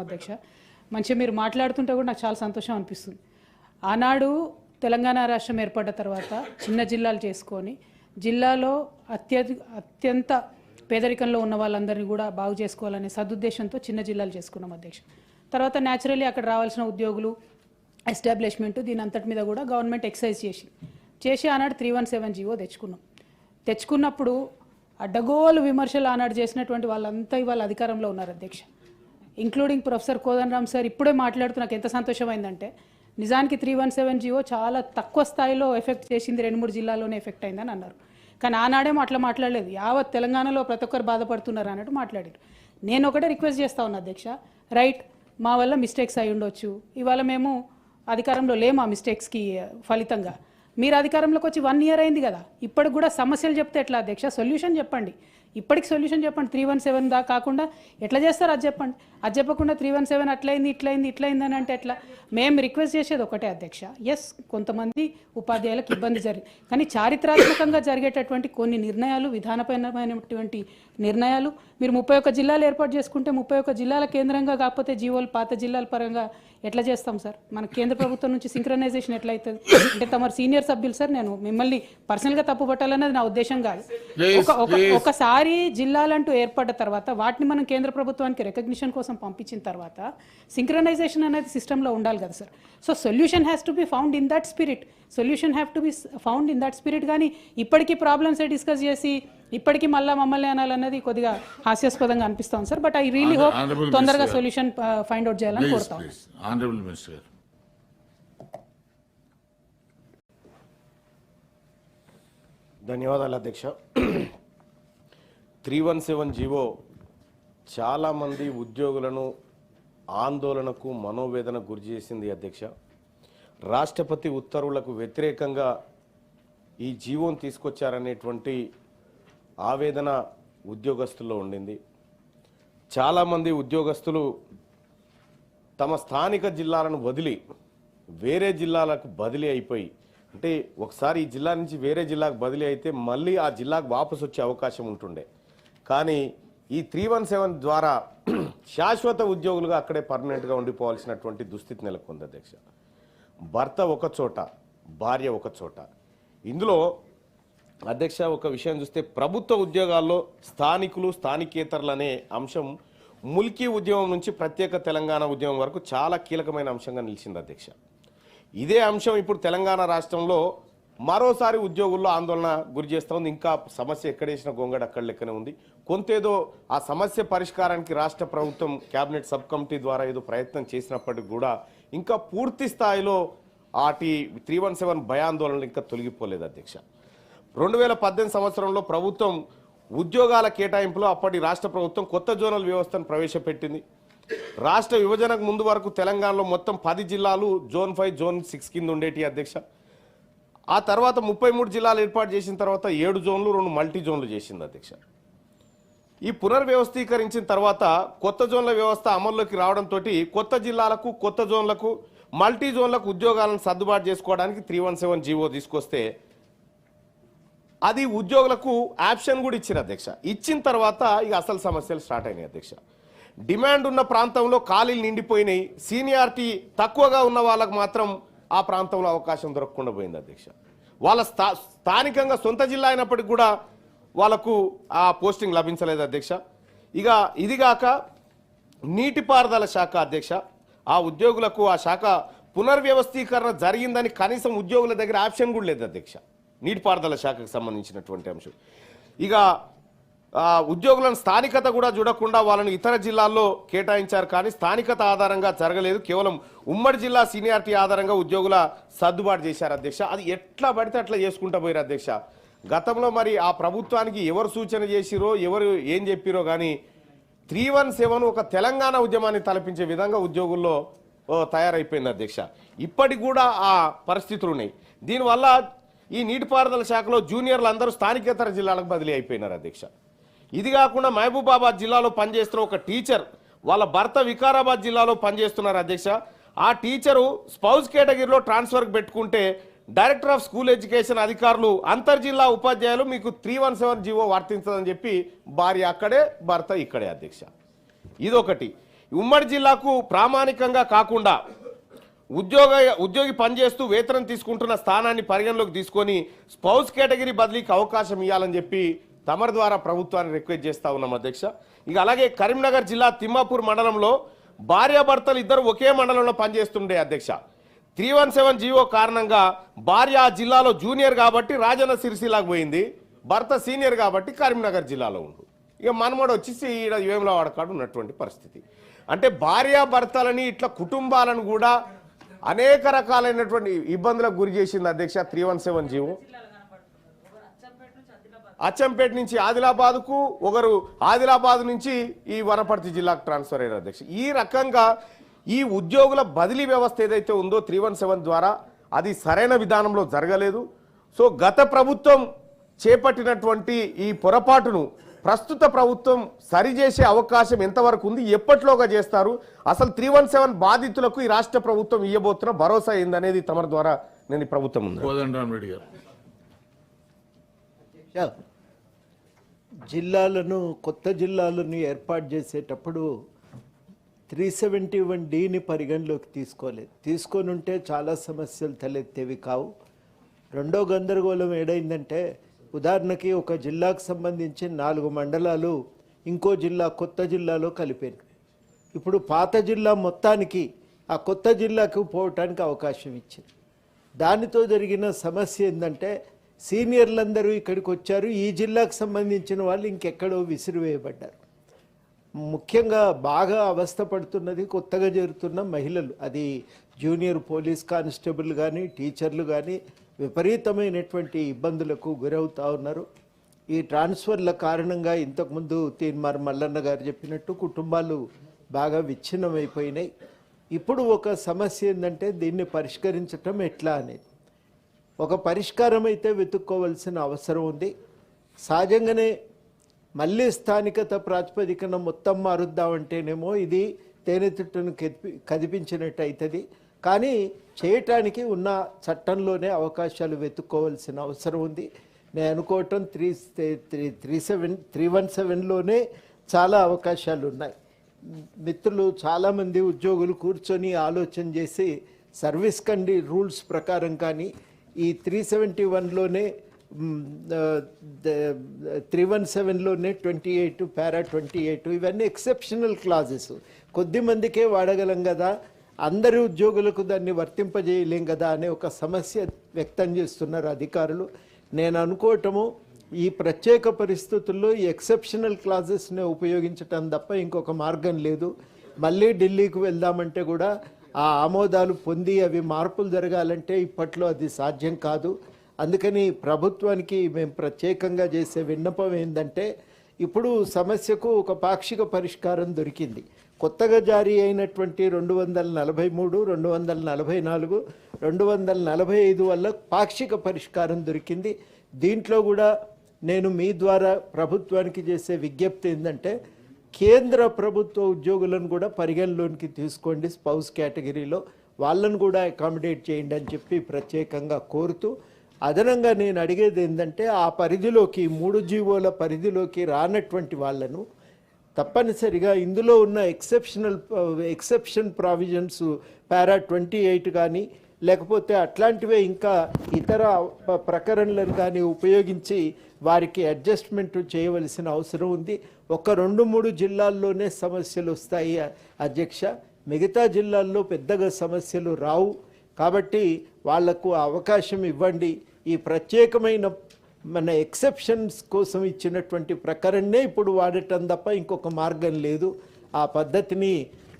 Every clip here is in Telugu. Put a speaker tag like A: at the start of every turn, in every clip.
A: అధ్యక్ష మంచిగా మీరు మాట్లాడుతుంటే కూడా నాకు చాలా సంతోషం అనిపిస్తుంది. ఆనాడు తెలంగాణ రాష్ట్రం ఏర్పడ్డ తర్వాత చిన్న జిల్లాలు చేసుకొని జిల్లాలో అత్యంత పేదరికంలో ఉన్న వాళ్ళందరినీ కూడా బాగు చేసుకోవాలనే సదుద్దేశంతో చిన్న జిల్లాలు చేసుకున్నాం అధ్యక్ష. తర్వాత న్యాచురల్లీ అక్కడ రావాల్సిన ఉద్యోగులు ఎస్టాబ్లిష్మెంట్ దీని అంతటి మీద కూడా గవర్నమెంట్ ఎక్సైజ్ చేసి ఆనాడు 317 జీవో తెచ్చుకున్నప్పుడు అడ్డగోలు విమర్శలు ఆనాడు చేసినటువంటి వాళ్ళంతా ఇవాళ అధికారంలో ఉన్నారు అధ్యక్ష, ఇంక్లూడింగ్ ప్రొఫెసర్ కోదండరామ్ సార్. ఇప్పుడే మాట్లాడుతూ నాకు ఎంత సంతోషమైందంటే నిజానికి 317 జీవో చాలా తక్కువ స్థాయిలో ఎఫెక్ట్ చేసింది, 2-3 జిల్లాల్లోనే ఎఫెక్ట్ అయిందని అన్నారు. కానీ ఆనాడేమో అట్లా మాట్లాడలేదు, యావత్ తెలంగాణలో ప్రతి ఒక్కరు బాధపడుతున్నారు అన్నట్టు మాట్లాడారు. నేను ఒకటే రిక్వెస్ట్ చేస్తా ఉన్నా అధ్యక్ష, రైట్ మా వల్ల మిస్టేక్స్ అయి ఉండొచ్చు, ఇవాళ మేము అధికారంలో లేము, ఆ మిస్టేక్స్కి ఫలితంగా మీరు అధికారంలోకి వచ్చి 1 ఇయర్ అయింది కదా, ఇప్పటికి కూడా సమస్యలు చెప్తే ఎట్లా అధ్యక్ష? సొల్యూషన్ చెప్పండి, ఇప్పటికి సొల్యూషన్ చెప్పండి. 317 దా కాకుండా ఎట్లా చేస్తారు అది చెప్పండి. అది చెప్పకుండా 317 ఇట్లయింది అని అంటే ఎట్లా? మేము రిక్వెస్ట్ చేసేది ఒకటే అధ్యక్ష, ఎస్ కొంతమంది ఉపాధ్యాయులకు ఇబ్బంది జరిగింది, కానీ చారిత్రాత్మకంగా జరిగేటటువంటి కొన్ని నిర్ణయాలు, విధానపరమైనటువంటి నిర్ణయాలు మీరు 31 జిల్లాలు ఏర్పాటు చేసుకుంటే 31 జిల్లాల కేంద్రంగా కాకపోతే జీవోలు పాత జిల్లాల పరంగా ఎట్లా చేస్తాం సార్? మన కేంద్ర ప్రభుత్వం నుంచి సింక్రనైజేషన్ ఎట్లా అవుతుంది? అంటే తమ సీనియర్ సభ్యులు సార్, నేను మిమ్మల్ని పర్సనల్గా తప్పు పట్టాలన్నది నా ఉద్దేశం కాదు. ఒకసారి జిల్లాలంటూ ఏర్పడ్డ తర్వాత వాటిని మనం కేంద్ర ప్రభుత్వానికి రికగ్నిషన్ కోసం పంపించిన తర్వాత సింక్రనైజేషన్ అనేది సిస్టంలో ఉండాలి కదా sir. So solution has to be found in that spirit. కానీ ఇప్పటికీ ప్రాబ్లమ్స్ డిస్కస్ చేసి ఇప్పటికీ మమ్మల్ని అనాలన్నది కొద్దిగా హాస్యాస్పదంగా అనిపిస్తాం sir. But I really hope తొందరగా సొల్యూషన్ ఫైండ్ అవుట్ చేయాలని కోరుతాం.
B: ధన్యవాదాలు అధ్యక్ష. 317 జీవో చాలామంది ఉద్యోగులను ఆందోళనకు మనోవేదనకు గురి చేసింది అధ్యక్ష. రాష్ట్రపతి ఉత్తర్వులకు వ్యతిరేకంగా ఈ జీవోను తీసుకొచ్చారనేటువంటి ఆవేదన ఉద్యోగస్తుల్లో ఉండింది. చాలామంది ఉద్యోగస్తులు తమ స్థానిక జిల్లాలను వదిలి వేరే జిల్లాలకు బదిలీ అయిపోయి, అంటే ఒకసారి ఈ జిల్లా నుంచి వేరే జిల్లాకు బదిలీ అయితే మళ్ళీ ఆ జిల్లాకు వాపసు వచ్చే అవకాశం ఉంటుండే. కానీ ఈ 317 ద్వారా శాశ్వత ఉద్యోగులుగా అక్కడే పర్మనెంట్గా ఉండిపోవాల్సినటువంటి దుస్థితి నెలకొంది అధ్యక్ష. భర్త ఒక చోట, భార్య ఒక చోట. ఇందులో అధ్యక్ష ఒక విషయం చూస్తే ప్రభుత్వ ఉద్యోగాల్లో స్థానికులు స్థానికేతరులు అనే అంశం ముల్కీ ఉద్యమం నుంచి ప్రత్యేక తెలంగాణ ఉద్యమం వరకు చాలా కీలకమైన అంశంగా నిలిచింది అధ్యక్ష. ఇదే అంశం ఇప్పుడు తెలంగాణ రాష్ట్రంలో మరోసారి ఉద్యోగుల్లో ఆందోళన గురి చేస్తూ ఉంది. ఇంకా సమస్య ఎక్కడేసిన గొంగడ అక్కడ లెక్కనే ఉంది. కొంతేదో ఆ సమస్య పరిష్కారానికి రాష్ట్ర ప్రభుత్వం కేబినెట్ సబ్ కమిటీ ద్వారా ఏదో ప్రయత్నం చేసినప్పటికీ కూడా ఇంకా పూర్తి స్థాయిలో ఆటి 317 భయాందోళనలు ఇంకా తొలగిపోలేదు అధ్యక్ష. 2018 సంవత్సరంలో ప్రభుత్వం ఉద్యోగాల కేటాయింపులో అప్పటి రాష్ట్ర ప్రభుత్వం కొత్త జోనల్ వ్యవస్థను ప్రవేశపెట్టింది. రాష్ట్ర విభజనకు ముందు వరకు తెలంగాణలో మొత్తం 10 జిల్లాలు జోన్ 5, జోన్ 6 కింద ఉండేటి అధ్యక్ష. ఆ తర్వాత 33 జిల్లాలు ఏర్పాటు చేసిన తర్వాత 7 జోన్లు 2 మల్టీ జోన్లు చేసింది అధ్యక్ష. ఈ పునర్వ్యవస్థీకరించిన తర్వాత కొత్త జోన్ల వ్యవస్థ అమల్లోకి రావడంతో కొత్త జిల్లాలకు, కొత్త జోన్లకు, మల్టీ జోన్లకు ఉద్యోగాలను సర్దుబాటు చేసుకోవడానికి 317 జీవో తీసుకొస్తే అది ఉద్యోగులకు ఆప్షన్ కూడా ఇచ్చారు అధ్యక్ష. ఇచ్చిన తర్వాత ఇక అసలు సమస్యలు స్టార్ట్ అయినాయి అధ్యక్ష. డిమాండ్ ఉన్న ప్రాంతంలో ఖాళీలు నిండిపోయినాయి. సీనియారిటీ తక్కువగా ఉన్న వాళ్ళకు మాత్రం ఆ ప్రాంతంలో అవకాశం దొరకకుండా పోయింది అధ్యక్ష. వాళ్ళ స్థానికంగా సొంత జిల్లా అయినప్పటికీ కూడా వాళ్ళకు ఆ పోస్టింగ్ లభించలేదు అధ్యక్ష. ఇక ఇదిగాక నీటిపారుదల శాఖ అధ్యక్ష, ఆ ఉద్యోగులకు ఆ శాఖ పునర్వ్యవస్థీకరణ జరిగిందని కనీసం ఉద్యోగుల దగ్గర ఆప్షన్ కూడా లేదు అధ్యక్ష. నీటిపారుదల శాఖకు సంబంధించినటువంటి అంశం. ఇక ఉద్యోగులను స్థానికత కూడా చూడకుండా వాళ్ళని ఇతర జిల్లాల్లో కేటాయించారు, కానీ స్థానికత ఆధారంగా జరగలేదు. కేవలం ఉమ్మడి జిల్లా సీనియారిటీ ఆధారంగా ఉద్యోగుల సర్దుబాటు చేశారు అధ్యక్ష. అది ఎట్లా పడితే అట్లా చేసుకుంటూ పోయారు అధ్యక్ష. గతంలో మరి ఆ ప్రభుత్వానికి ఎవరు సూచన చేసిరో, ఎవరు ఏం చెప్పిరో కానీ 317 ఒక తెలంగాణ ఉద్యమాన్ని తలపించే విధంగా ఉద్యోగుల్లో తయారైపోయింది అధ్యక్ష. ఇప్పటికి కూడా ఆ పరిస్థితులు ఉన్నాయి. దీనివల్ల ఈ నీటిపారుదల శాఖలో జూనియర్లు అందరూ స్థానికేతర జిల్లాలకు బదిలీ అయిపోయినారు అధ్యక్ష. ఇది కాకుండా మహబూబాబాద్ జిల్లాలో పనిచేస్తున్న ఒక టీచర్ వాళ్ళ భర్త వికారాబాద్ జిల్లాలో పనిచేస్తున్నారు అధ్యక్ష. ఆ టీచరు స్పౌస్ కేటగిరీలో ట్రాన్స్ఫర్కి పెట్టుకుంటే డైరెక్టర్ ఆఫ్ స్కూల్ ఎడ్యుకేషన్ అధికారులు అంతర్జిల్లా ఉపాధ్యాయులు మీకు 317 జీవో వర్తించదని చెప్పి భార్య అక్కడే, భర్త ఇక్కడే అధ్యక్ష. ఇదొకటి. ఉమ్మడి జిల్లాకు ప్రామాణికంగా కాకుండా ఉద్యోగి పనిచేస్తూ వేతనం తీసుకుంటున్న స్థానాన్ని పరిగణలోకి తీసుకొని స్పౌస్ కేటగిరీ బదిలీకి అవకాశం ఇవ్వాలని చెప్పి తమరి ద్వారా ప్రభుత్వాన్ని రిక్వెస్ట్ చేస్తా ఉన్నాం అధ్యక్ష. ఇక అలాగే కరీంనగర్ జిల్లా తిమ్మాపూర్ మండలంలో భార్యాభర్తలు ఇద్దరు ఒకే మండలంలో పనిచేస్తుండే అధ్యక్ష. 317 జీవో కారణంగా భార్య ఆ జిల్లాలో జూనియర్ కాబట్టి రాజన్న సిరిసిల్లాకు పోయింది, భర్త సీనియర్ కాబట్టి కరీంనగర్ జిల్లాలో ఉండు. ఇక మనమడు వచ్చేసి ఈడ వేములవాడ కాడ ఉన్నటువంటి పరిస్థితి. అంటే భార్యాభర్తలని ఇట్లా కుటుంబాలను కూడా అనేక రకాలైనటువంటి ఇబ్బందులకు గురి చేసింది అధ్యక్ష 317 జీవో. అచ్చంపేట నుంచి ఆదిలాబాద్కు, ఒకరు ఆదిలాబాద్ నుంచి ఈ వనపర్తి జిల్లాకు ట్రాన్స్ఫర్ అయ్యారు అధ్యక్ష. ఈ రకంగా ఈ ఉద్యోగుల బదిలీ వ్యవస్థ ఏదైతే ఉందో 317 ద్వారా అది సరైన విధానంలో జరగలేదు. సో గత ప్రభుత్వం చేపట్టినటువంటి ఈ పొరపాటును ప్రస్తుత ప్రభుత్వం సరిచేసే అవకాశం ఎంతవరకు ఉంది, ఎప్పట్లోగా చేస్తారు, అసలు 317 బాధితులకు ఈ రాష్ట్ర ప్రభుత్వం ఇవ్వబోతున్న భరోసా ఏందనేది తమరి ద్వారా నేను ఈ ప్రభుత్వం ఉంది.
C: జిల్లాలను కొత్త జిల్లాలను ఏర్పాటు చేసేటప్పుడు 371Dని పరిగణలోకి తీసుకొని ఉంటే చాలా సమస్యలు తలెత్తేవి కావు. రెండో గందరగోళం ఏడైందంటే ఉదాహరణకి ఒక జిల్లాకు సంబంధించి 4 మండలాలు ఇంకో జిల్లా కొత్త జిల్లాలో కలిపారు. ఇప్పుడు పాత జిల్లా మొత్తానికి ఆ కొత్త జిల్లాకు పోవటానికి అవకాశం ఇచ్చింది. దానితో జరిగిన సమస్య ఏంటంటే సీనియర్లందరూ ఇక్కడికి వచ్చారు, ఈ జిల్లాకు సంబంధించిన వాళ్ళు ఇంకెక్కడో విసిరివేయబడ్డారు. ముఖ్యంగా బాగా అవస్థపడుతున్నది కొత్తగా చేరుతున్న మహిళలు. అది జూనియర్ పోలీస్ కానిస్టేబుల్ కానీ టీచర్లు కానీ విపరీతమైనటువంటి ఇబ్బందులకు గురవుతూ ఉన్నారు. ఈ ట్రాన్స్ఫర్ల కారణంగా ఇంతకుముందు తీన్మార్ మల్లన్న గారు చెప్పినట్టు కుటుంబాలు బాగా విచ్ఛిన్నమైపోయినాయి. ఇప్పుడు ఒక సమస్య ఏంటంటే దీన్ని పరిష్కరించటం ఎట్లా అనేది ఒక పరిష్కారం అయితే వెతుక్కోవాల్సిన అవసరం ఉంది. సహజంగానే మళ్ళీ స్థానికత ప్రాతిపదికన మొత్తం మారుద్దామంటేనేమో ఇది తేనెతిట్టును కదిపించినట్టు అవుతుంది. కానీ చేయటానికి ఉన్న చట్టంలోనే అవకాశాలు వెతుక్కోవాల్సిన అవసరం ఉంది. నేను అనుకోవటం 317లోనే చాలా అవకాశాలు ఉన్నాయి. మిత్రులు చాలామంది ఉద్యోగులు కూర్చొని ఆలోచన చేసి సర్వీస్ రూల్స్ ప్రకారం కానీ ఈ 371లోనే 317లోనే 28 పారా 28 ఇవన్నీ ఎక్సెప్షనల్ క్లాజెస్. కొద్ది మందికే వాడగలం కదా, అందరి ఉద్యోగులకు దాన్ని వర్తింపజేయలేం కదా అనే ఒక సమస్య వ్యక్తం చేస్తున్నారు అధికారులు. నేను అనుకోవటము ఈ ప్రత్యేక పరిస్థితుల్లో ఈ ఎక్సెప్షనల్ క్లాజెస్ని ఉపయోగించటం తప్ప ఇంకొక మార్గం లేదు. మళ్ళీ ఢిల్లీకి వెళ్దామంటే కూడా ఆ ఆమోదాలు పొంది అవి మార్పులు జరగాలంటే ఇప్పట్లో అది సాధ్యం కాదు. అందుకని ప్రభుత్వానికి మేము ప్రత్యేకంగా చేసే విన్నపం ఏంటంటే ఇప్పుడు సమస్యకు ఒక పాక్షిక పరిష్కారం దొరికింది. కొత్తగా జారీ అయినటువంటి 243, 244, 245 వల్ల పాక్షిక పరిష్కారం దొరికింది. దీంట్లో కూడా నేను మీ ద్వారా ప్రభుత్వానికి చేసే విజ్ఞప్తి ఏంటంటే కేంద్ర ప్రభుత్వ ఉద్యోగులను కూడా పరిగణలోనికి తీసుకోండి, స్పౌస్ కేటగిరీలో వాళ్ళను కూడా అకామిడేట్ చేయండి అని చెప్పి ప్రత్యేకంగా కోరుతూ, అదనంగా నేను అడిగేది ఏంటంటే ఆ పరిధిలోకి 3 జీవోల పరిధిలోకి రానటువంటి వాళ్ళను తప్పనిసరిగా ఇందులో ఉన్న ఎక్సెప్షన్ ప్రావిజన్స్ పారా 28 కానీ లేకపోతే అట్లాంటివే ఇంకా ఇతర ప్రకరణలను కానీ ఉపయోగించి వారికి అడ్జస్ట్మెంట్ చేయవలసిన అవసరం ఉంది. ఒక 2-3 జిల్లాల్లోనే సమస్యలు వస్తాయి అధ్యక్ష, మిగతా జిల్లాల్లో పెద్దగా సమస్యలు రావు. కాబట్టి వాళ్లకు అవకాశం ఇవ్వండి. ఈ ప్రత్యేకమైన మన ఎక్సెప్షన్స్ కోసం ఇచ్చినటువంటి ప్రకరణనే ఇప్పుడు వాడటం తప్ప ఇంకొక మార్గం లేదు. ఆ పద్ధతిని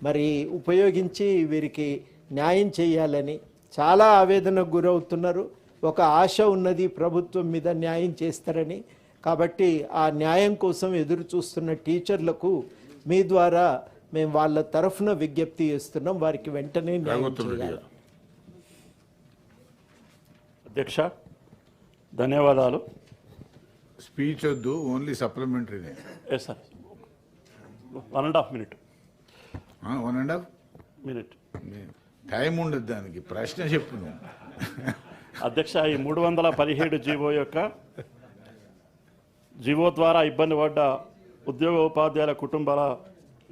C: మరి ఉపయోగించి వీరికి న్యాయం చేయాలని చాలా ఆవేదనకు గురవుతున్నారు. ఒక ఆశ ఉన్నది ప్రభుత్వం మీద న్యాయం చేస్తారని. కాబట్టి ఆ న్యాయం కోసం ఎదురు చూస్తున్న టీచర్లకు మీ ద్వారా మేము వాళ్ళ తరఫున విజ్ఞప్తి చేస్తున్నాం, వారికి వెంటనే న్యాయం చేయాలి.
D: అధ్యక్ష ధన్యవాదాలు.
E: స్పీచ్ వద్దు, only supplementary.
D: Yes sir, 1.5 minute.
E: 1.5
D: minute
E: time ఉండదు దానికి. ప్రశ్న చెప్పు నువ్వు.
D: అధ్యక్ష, ఈ 317 జీవో ద్వారా ఇబ్బంది పడ్డ ఉద్యోగ ఉపాధ్యాయుల కుటుంబాల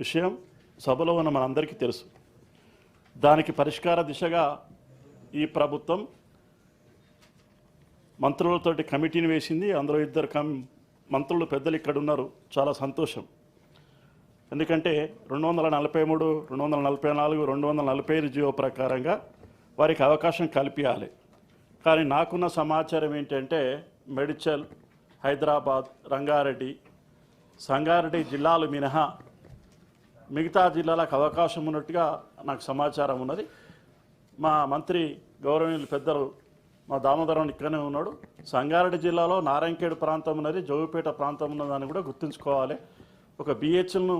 D: విషయం సభలో ఉన్న మనందరికీ తెలుసు. దానికి పరిష్కార దిశగా ఈ ప్రభుత్వం మంత్రులతోటి కమిటీని వేసింది. అందులో ఇద్దరు మంత్రులు పెద్దలు ఇక్కడ ఉన్నారు. చాలా సంతోషం. ఎందుకంటే 243, 244, 245 జియో ప్రకారంగా వారికి అవకాశం కల్పించాలి. కానీ నాకున్న సమాచారం ఏంటంటే మేడ్చల్, హైదరాబాద్, రంగారెడ్డి, సంగారెడ్డి జిల్లాలు మినహా మిగతా జిల్లాలకు అవకాశం ఉన్నట్టుగా నాకు సమాచారం ఉన్నది. మా మంత్రి గౌరవనీయులు పెద్దలు మా దామోదరం ఇక్కడనే ఉన్నాడు. సంగారెడ్డి జిల్లాలో నారాయణఖేడ్ ప్రాంతం ఉన్నది, జోగిపేట ప్రాంతం ఉన్నదాన్ని కూడా గుర్తుంచుకోవాలి. ఒక బిహెచ్ఎల్ను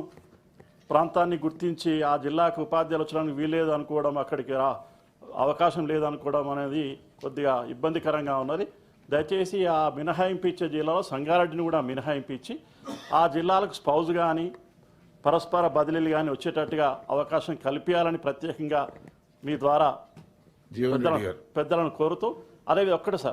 D: ప్రాంతాన్ని గుర్తించి ఆ జిల్లాకు ఉపాధ్యాయులు వచ్చడానికి వీల్లేదు అనుకోవడం, అక్కడికి అవకాశం లేదనుకోవడం అనేది కొద్దిగా ఇబ్బందికరంగా ఉన్నది. దయచేసి ఆ మినహాయింపు ఇచ్చే జిల్లాలో సంగారెడ్డిని కూడా మినహాయింపు ఇచ్చి ఆ జిల్లాలకు స్పౌజ్ కానీ పరస్పర బదిలీలు కానీ వచ్చేటట్టుగా అవకాశం కల్పించాలని ప్రత్యేకంగా మీ ద్వారా
E: జీవన్ రెడ్డి గారు
D: పెద్దలను కోరుతూ, అదే ఒక్కటే సార్,